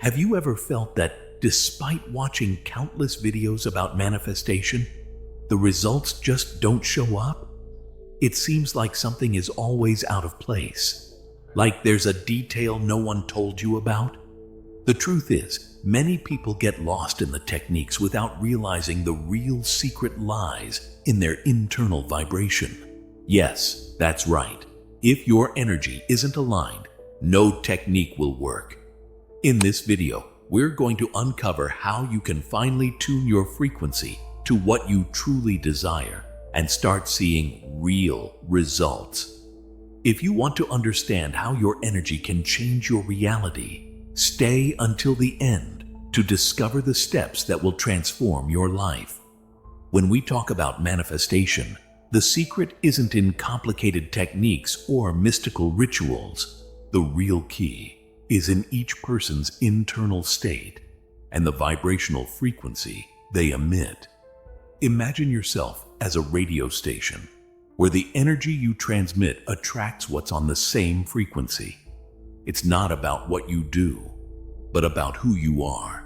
Have you ever felt that despite watching countless videos about manifestation, the results just don't show up? It seems like something is always out of place, like there's a detail no one told you about. The truth is, many people get lost in the techniques without realizing the real secret lies in their internal vibration. Yes, that's right. If your energy isn't aligned, no technique will work. In this video, we're going to uncover how you can finally tune your frequency to what you truly desire and start seeing real results. If you want to understand how your energy can change your reality, stay until the end to discover the steps that will transform your life. When we talk about manifestation, the secret isn't in complicated techniques or mystical rituals. The real key is in each person's internal state and the vibrational frequency they emit. Imagine yourself as a radio station where the energy you transmit attracts what's on the same frequency. It's not about what you do, but about who you are.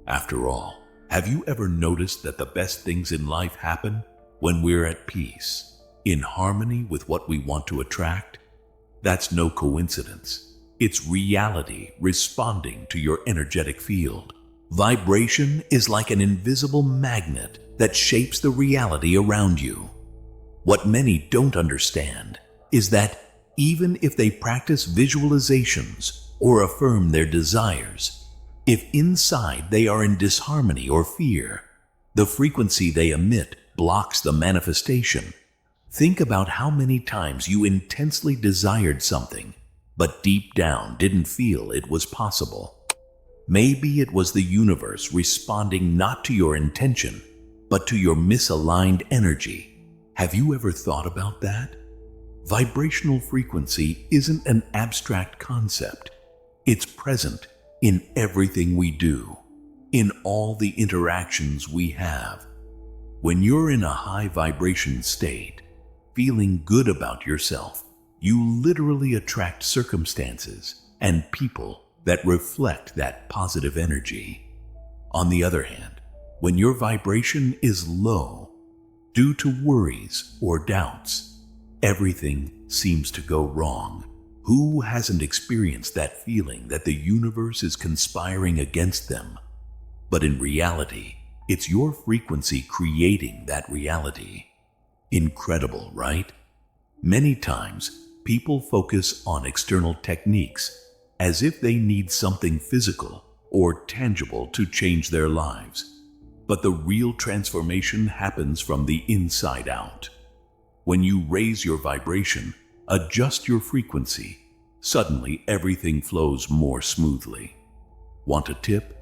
After all, have you ever noticed that the best things in life happen when we're at peace, in harmony with what we want to attract? That's no coincidence. It's reality responding to your energetic field. Vibration is like an invisible magnet that shapes the reality around you. What many don't understand is that even if they practice visualizations or affirm their desires, if inside they are in disharmony or fear, the frequency they emit blocks the manifestation. Think about how many times you intensely desired something, but deep down didn't feel it was possible. Maybe it was the universe responding not to your intention, but to your misaligned energy. Have you ever thought about that? Vibrational frequency isn't an abstract concept. It's present in everything we do, in all the interactions we have. When you're in a high vibration state, feeling good about yourself, you literally attract circumstances and people that reflect that positive energy. On the other hand, when your vibration is low, due to worries or doubts, everything seems to go wrong. Who hasn't experienced that feeling that the universe is conspiring against them? But in reality, it's your frequency creating that reality. Incredible, right? Many times, people focus on external techniques as if they need something physical or tangible to change their lives. But the real transformation happens from the inside out. When you raise your vibration, adjust your frequency, suddenly everything flows more smoothly. Want a tip?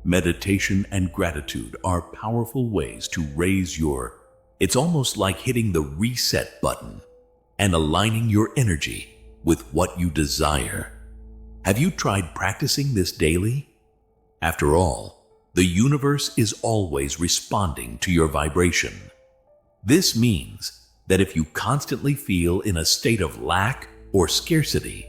Meditation and gratitude are powerful ways to raise your... It's almost like hitting the reset button and aligning your energy with what you desire. Have you tried practicing this daily? After all, the universe is always responding to your vibration. This means that if you constantly feel in a state of lack or scarcity,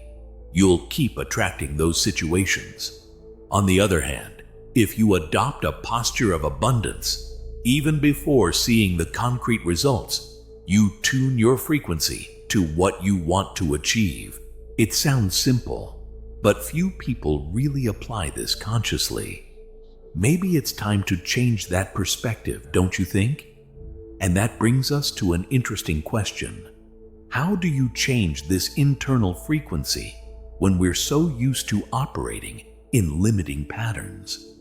you'll keep attracting those situations. On the other hand, if you adopt a posture of abundance, even before seeing the concrete results, you tune your frequency to what you want to achieve. It sounds simple, but few people really apply this consciously. Maybe it's time to change that perspective, don't you think? And that brings us to an interesting question. How do you change this internal frequency when we're so used to operating in limiting patterns?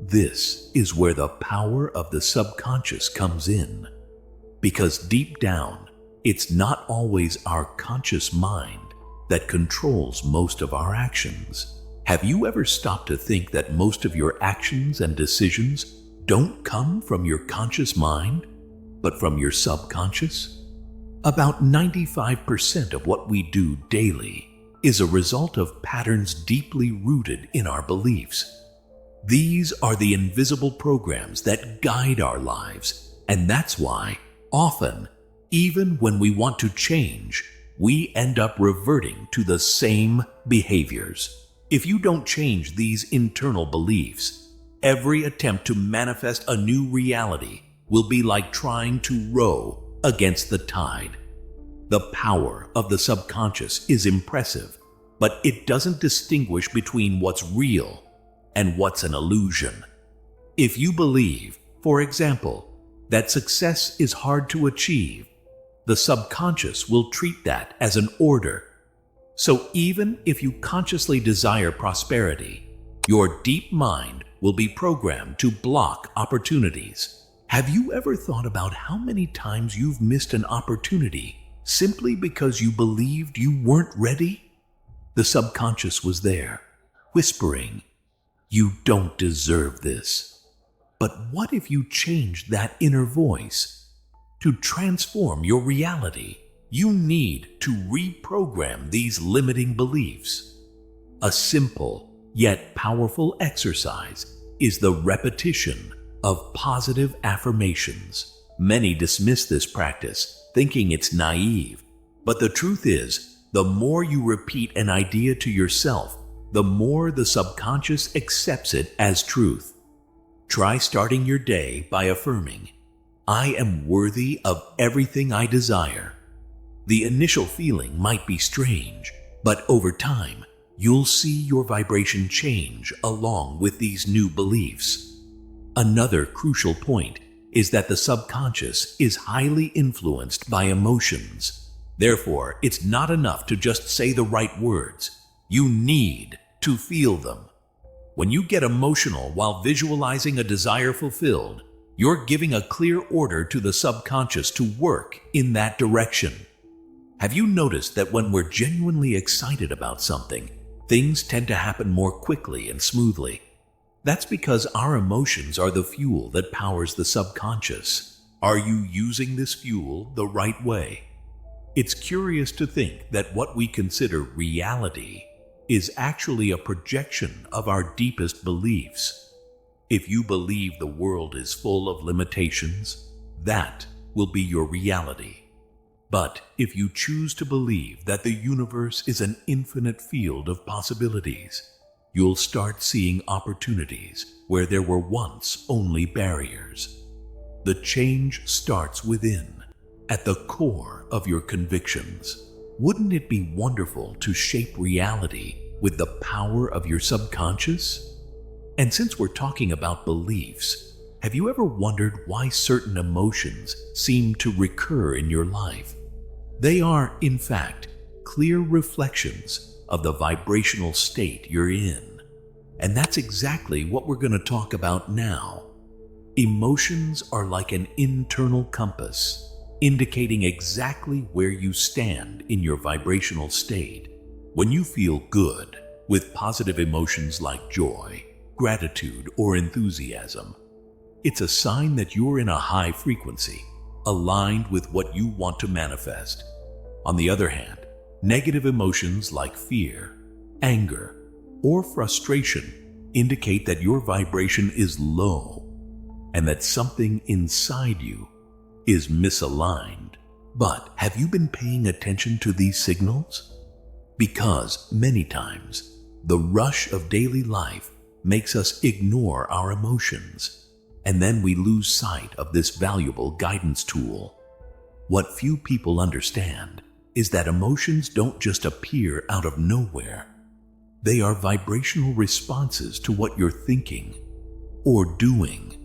This is where the power of the subconscious comes in. Because deep down, it's not always our conscious mind that controls most of our actions. Have you ever stopped to think that most of your actions and decisions don't come from your conscious mind, but from your subconscious? About 95% of what we do daily is a result of patterns deeply rooted in our beliefs. These are the invisible programs that guide our lives, and that's why, often, even when we want to change, we end up reverting to the same behaviors. If you don't change these internal beliefs, every attempt to manifest a new reality will be like trying to row against the tide. The power of the subconscious is impressive, but it doesn't distinguish between what's real and what's an illusion. If you believe, for example, that success is hard to achieve, the subconscious will treat that as an order. So even if you consciously desire prosperity, your deep mind will be programmed to block opportunities. Have you ever thought about how many times you've missed an opportunity simply because you believed you weren't ready? The subconscious was there, whispering, "You don't deserve this." But what if you changed that inner voice? To transform your reality, you need to reprogram these limiting beliefs. A simple yet powerful exercise is the repetition of positive affirmations. Many dismiss this practice, thinking it's naive. But the truth is, the more you repeat an idea to yourself, the more the subconscious accepts it as truth. Try starting your day by affirming, "I am worthy of everything I desire." The initial feeling might be strange, but over time, you'll see your vibration change along with these new beliefs. Another crucial point is that the subconscious is highly influenced by emotions. Therefore, it's not enough to just say the right words. You need to feel them. When you get emotional while visualizing a desire fulfilled, you're giving a clear order to the subconscious to work in that direction. Have you noticed that when we're genuinely excited about something, things tend to happen more quickly and smoothly? That's because our emotions are the fuel that powers the subconscious. Are you using this fuel the right way? It's curious to think that what we consider reality is actually a projection of our deepest beliefs. If you believe the world is full of limitations, that will be your reality. But if you choose to believe that the universe is an infinite field of possibilities, you'll start seeing opportunities where there were once only barriers. The change starts within, at the core of your convictions. Wouldn't it be wonderful to shape reality with the power of your subconscious? And since we're talking about beliefs, have you ever wondered why certain emotions seem to recur in your life? They are, in fact, clear reflections of the vibrational state you're in. And that's exactly what we're going to talk about now. Emotions are like an internal compass, indicating exactly where you stand in your vibrational state. When you feel good, with positive emotions like joy, gratitude, or enthusiasm, it's a sign that you're in a high frequency, aligned with what you want to manifest. On the other hand, negative emotions like fear, anger, or frustration indicate that your vibration is low and that something inside you is misaligned. But have you been paying attention to these signals? Because many times, the rush of daily life makes us ignore our emotions, and then we lose sight of this valuable guidance tool. What few people understand is that emotions don't just appear out of nowhere. They are vibrational responses to what you're thinking or doing.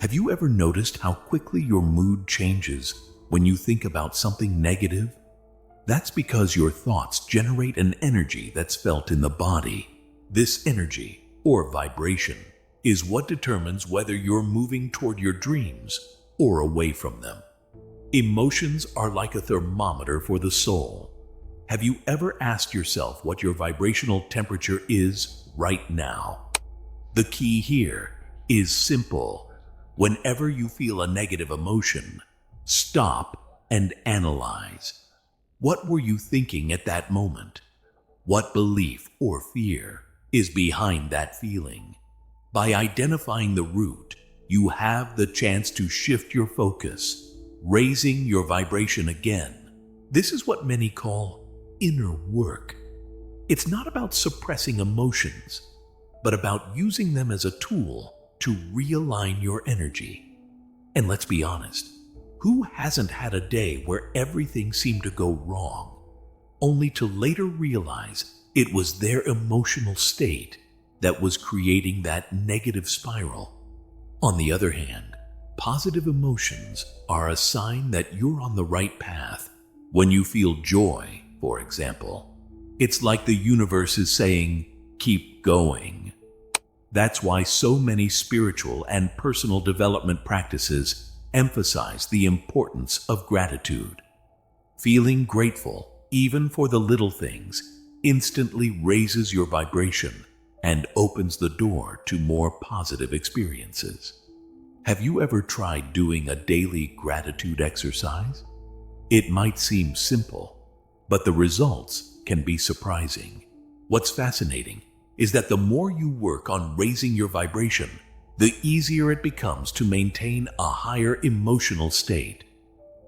Have you ever noticed how quickly your mood changes when you think about something negative? That's because your thoughts generate an energy that's felt in the body. This energy, or vibration, is what determines whether you're moving toward your dreams or away from them. Emotions are like a thermometer for the soul. Have you ever asked yourself what your vibrational temperature is right now? The key here is simple. Whenever you feel a negative emotion, stop and analyze. What were you thinking at that moment? What belief or fear is behind that feeling? By identifying the root, you have the chance to shift your focus, raising your vibration again. This is what many call inner work. It's not about suppressing emotions, but about using them as a tool to realign your energy. And let's be honest, who hasn't had a day where everything seemed to go wrong, only to later realize it was their emotional state that was creating that negative spiral? On the other hand, positive emotions are a sign that you're on the right path. When you feel joy, for example, it's like the universe is saying, keep going. That's why so many spiritual and personal development practices emphasize the importance of gratitude. Feeling grateful, even for the little things, instantly raises your vibration and opens the door to more positive experiences. Have you ever tried doing a daily gratitude exercise? It might seem simple, but the results can be surprising. What's fascinating is that the more you work on raising your vibration, the easier it becomes to maintain a higher emotional state.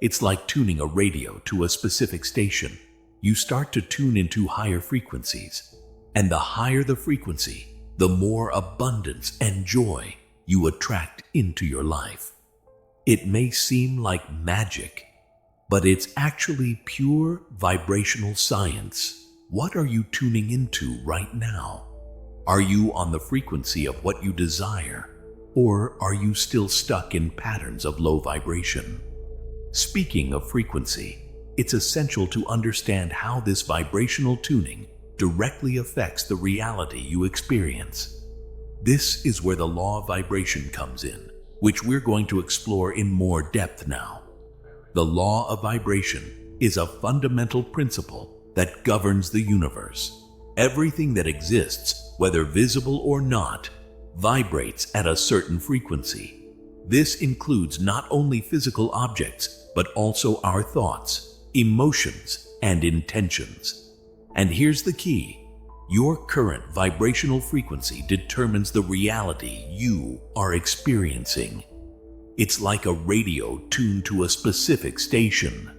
It's like tuning a radio to a specific station. You start to tune into higher frequencies, and the higher the frequency, the more abundance and joy you attract into your life. It may seem like magic, but it's actually pure vibrational science. What are you tuning into right now? Are you on the frequency of what you desire, or are you still stuck in patterns of low vibration? Speaking of frequency, it's essential to understand how this vibrational tuning directly affects the reality you experience. This is where the law of vibration comes in, which we're going to explore in more depth now. The law of vibration is a fundamental principle that governs the universe. Everything that exists, whether visible or not, vibrates at a certain frequency. This includes not only physical objects, but also our thoughts, emotions, and intentions. And here's the key. Your current vibrational frequency determines the reality you are experiencing. It's like a radio tuned to a specific station.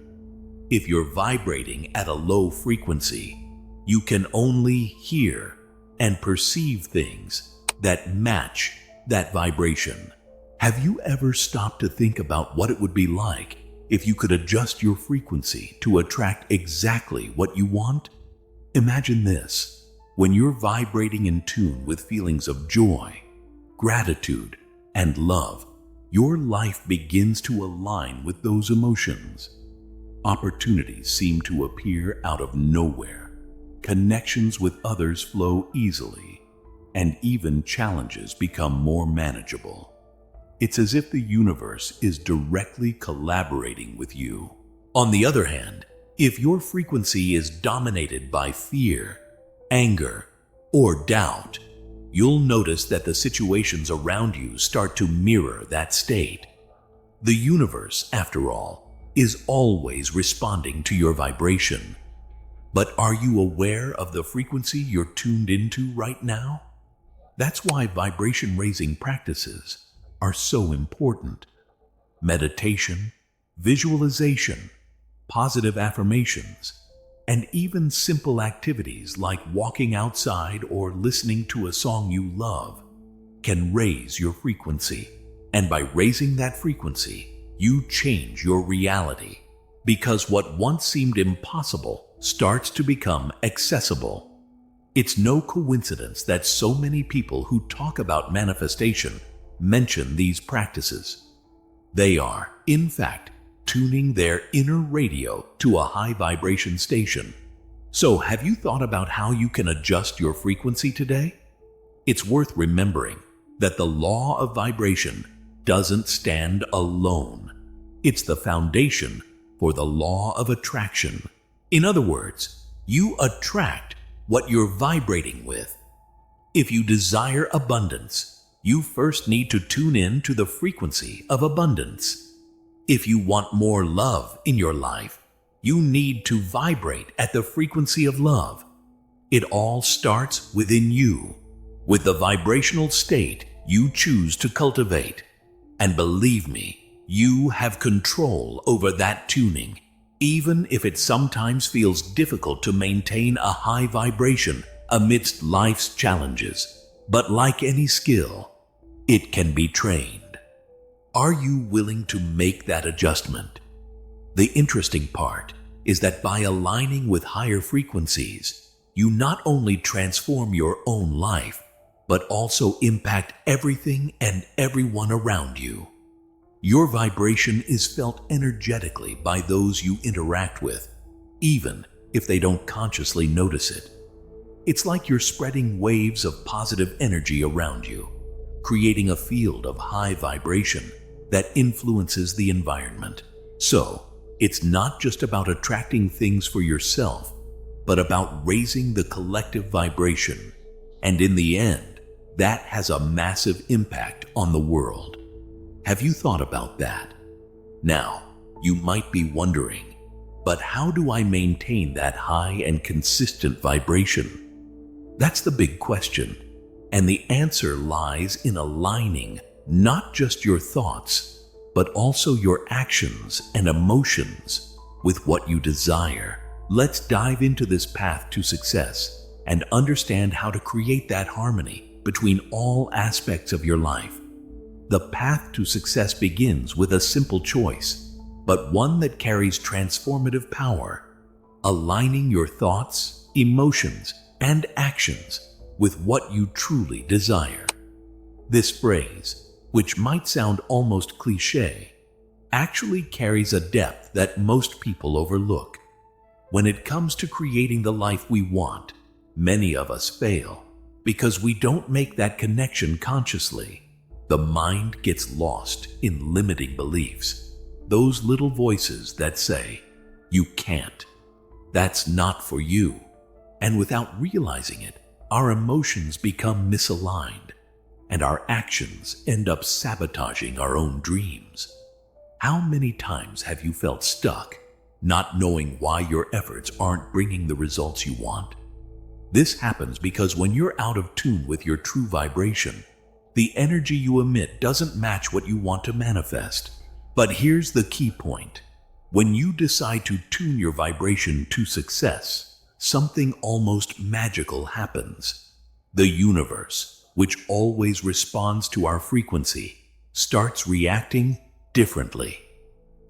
If you're vibrating at a low frequency, you can only hear and perceive things that match that vibration. Have you ever stopped to think about what it would be like if you could adjust your frequency to attract exactly what you want? Imagine this. When you're vibrating in tune with feelings of joy, gratitude, and love, your life begins to align with those emotions. Opportunities seem to appear out of nowhere. Connections with others flow easily, and even challenges become more manageable. It's as if the universe is directly collaborating with you. On the other hand, if your frequency is dominated by fear, anger, or doubt, you'll notice that the situations around you start to mirror that state. The universe, after all, is always responding to your vibration. But are you aware of the frequency you're tuned into right now? That's why vibration-raising practices are so important. Meditation, visualization, positive affirmations, and even simple activities like walking outside or listening to a song you love can raise your frequency. And by raising that frequency, you change your reality, because what once seemed impossible starts to become accessible. It's no coincidence that so many people who talk about manifestation mention these practices. They are, in fact, tuning their inner radio to a high vibration station. So, have you thought about how you can adjust your frequency today? It's worth remembering that the law of vibration doesn't stand alone. It's the foundation for the law of attraction. In other words, you attract what you're vibrating with. If you desire abundance, you first need to tune in to the frequency of abundance. If you want more love in your life, you need to vibrate at the frequency of love. It all starts within you, with the vibrational state you choose to cultivate. And believe me, you have control over that tuning. even if it sometimes feels difficult to maintain a high vibration amidst life's challenges. But like any skill, it can be trained. Are you willing to make that adjustment? The interesting part is that by aligning with higher frequencies, you not only transform your own life, but also impact everything and everyone around you. Your vibration is felt energetically by those you interact with, even if they don't consciously notice it. It's like you're spreading waves of positive energy around you, creating a field of high vibration that influences the environment. So, it's not just about attracting things for yourself, but about raising the collective vibration. And in the end, that has a massive impact on the world. Have you thought about that? Now, you might be wondering, but how do I maintain that high and consistent vibration? That's the big question, and the answer lies in aligning not just your thoughts, but also your actions and emotions with what you desire. Let's dive into this path to success and understand how to create that harmony between all aspects of your life. The path to success begins with a simple choice, but one that carries transformative power: aligning your thoughts, emotions, and actions with what you truly desire. This phrase, which might sound almost cliché, actually carries a depth that most people overlook. When it comes to creating the life we want, many of us fail because we don't make that connection consciously. The mind gets lost in limiting beliefs, those little voices that say, "You can't," "That's not for you." And without realizing it, our emotions become misaligned, and our actions end up sabotaging our own dreams. How many times have you felt stuck, not knowing why your efforts aren't bringing the results you want? This happens because when you're out of tune with your true vibration, the energy you emit doesn't match what you want to manifest. But here's the key point. When you decide to tune your vibration to success, something almost magical happens. The universe, which always responds to our frequency, starts reacting differently.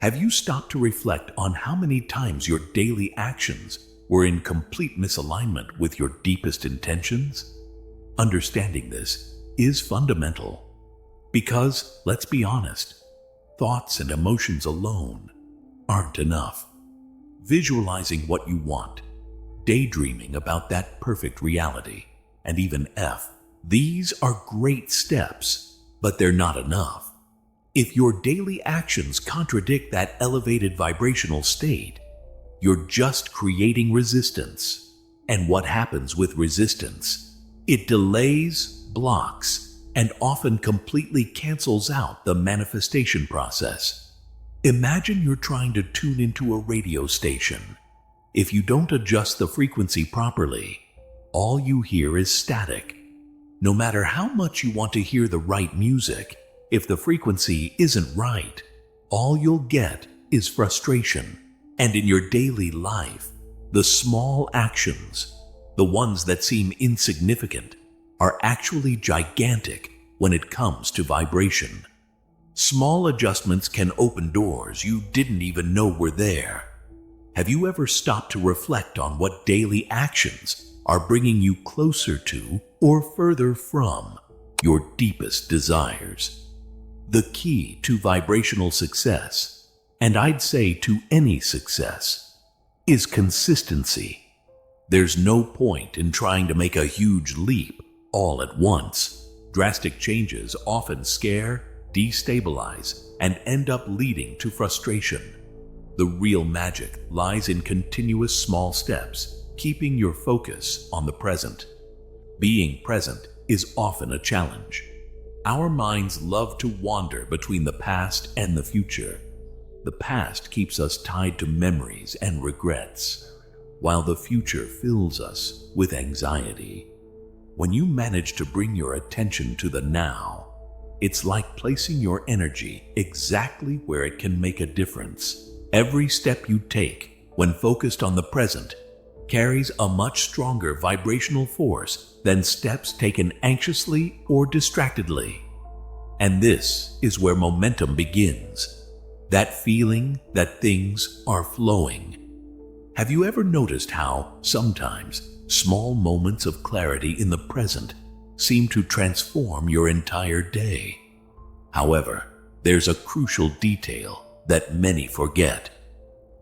Have you stopped to reflect on how many times your daily actions were in complete misalignment with your deepest intentions? Understanding this is fundamental because, let's be honest, thoughts and emotions alone aren't enough. Visualizing what you want, daydreaming about that perfect reality, and even these are great steps, but they're not enough. If your daily actions contradict that elevated vibrational state, you're just creating resistance. And what happens with resistance? It delays, blocks, and often completely cancels out the manifestation process. Imagine you're trying to tune into a radio station. If you don't adjust the frequency properly, all you hear is static. No matter how much you want to hear the right music, if the frequency isn't right, all you'll get is frustration. And in your daily life, the small actions, the ones that seem insignificant, are actually gigantic when it comes to vibration. Small adjustments can open doors you didn't even know were there. Have you ever stopped to reflect on what daily actions are bringing you closer to or further from your deepest desires? The key to vibrational success, and I'd say to any success, is consistency. There's no point in trying to make a huge leap all at once. Drastic changes often scare, destabilize, and end up leading to frustration. The real magic lies in continuous small steps, keeping your focus on the present. Being present is often a challenge. Our minds love to wander between the past and the future. The past keeps us tied to memories and regrets, while the future fills us with anxiety. When you manage to bring your attention to the now, it's like placing your energy exactly where it can make a difference. Every step you take when focused on the present, carries a much stronger vibrational force than steps taken anxiously or distractedly. And this is where momentum begins. That feeling that things are flowing. Have you ever noticed how, sometimes, small moments of clarity in the present seem to transform your entire day? However, there's a crucial detail that many forget.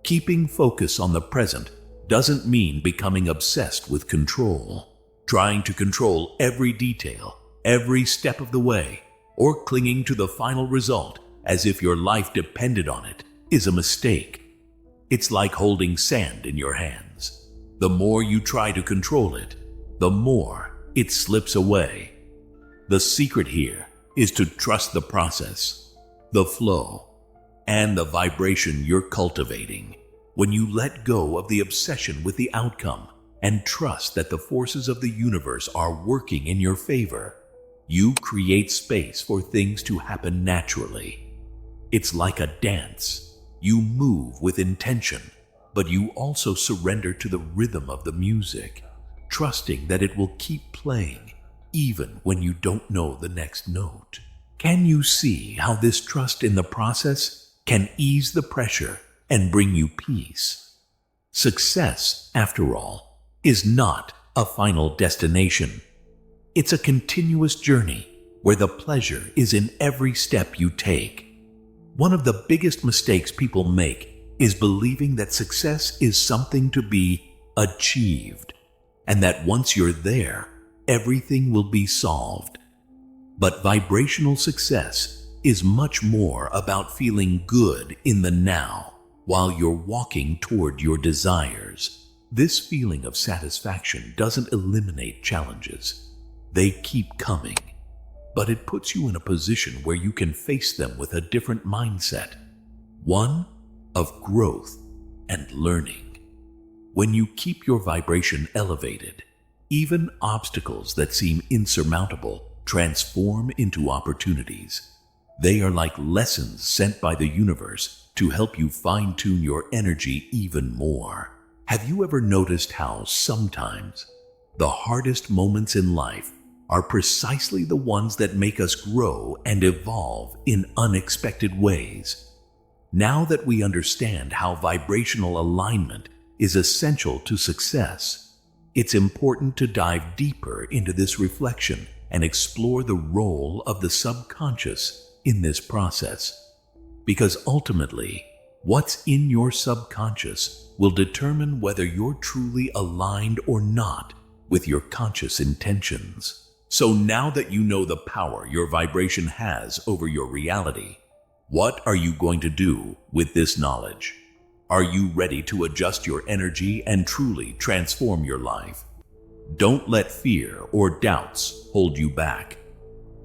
Keeping focus on the present doesn't mean becoming obsessed with control, trying to control every detail, every step of the way, or clinging to the final result as if your life depended on it is a mistake. It's like holding sand in your hands. The more you try to control it, the more it slips away. The secret here is to trust the process, the flow, and the vibration you're cultivating. When you let go of the obsession with the outcome and trust that the forces of the universe are working in your favor, you create space for things to happen naturally. It's like a dance. You move with intention, but you also surrender to the rhythm of the music, trusting that it will keep playing even when you don't know the next note. Can you see how this trust in the process can ease the pressure and bring you peace? Success, after all, is not a final destination. It's a continuous journey where the pleasure is in every step you take. One of the biggest mistakes people make is believing that success is something to be achieved, and that once you're there, everything will be solved. But vibrational success is much more about feeling good in the now while you're walking toward your desires. This feeling of satisfaction doesn't eliminate challenges. They keep coming. But it puts you in a position where you can face them with a different mindset, one of growth and learning. When you keep your vibration elevated, even obstacles that seem insurmountable transform into opportunities. They are like lessons sent by the universe to help you fine-tune your energy even more. Have you ever noticed how sometimes the hardest moments in life are precisely the ones that make us grow and evolve in unexpected ways? Now that we understand how vibrational alignment is essential to success, it's important to dive deeper into this reflection and explore the role of the subconscious in this process. Because ultimately, what's in your subconscious will determine whether you're truly aligned or not with your conscious intentions. So now that you know the power your vibration has over your reality, what are you going to do with this knowledge? Are you ready to adjust your energy and truly transform your life? Don't let fear or doubts hold you back.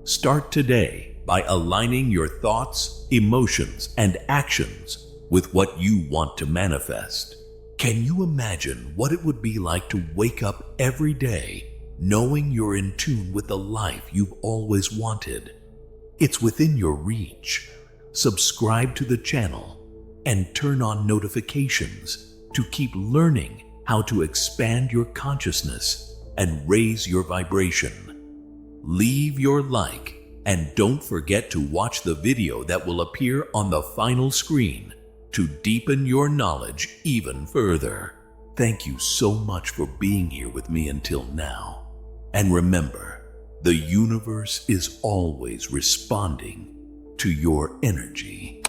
Start today by aligning your thoughts, emotions, and actions with what you want to manifest. Can you imagine what it would be like to wake up every day knowing you're in tune with the life you've always wanted? It's within your reach. Subscribe to the channel and turn on notifications to keep learning how to expand your consciousness and raise your vibration. Leave your like and don't forget to watch the video that will appear on the final screen to deepen your knowledge even further. Thank you so much for being here with me until now. And remember, the universe is always responding to your energy.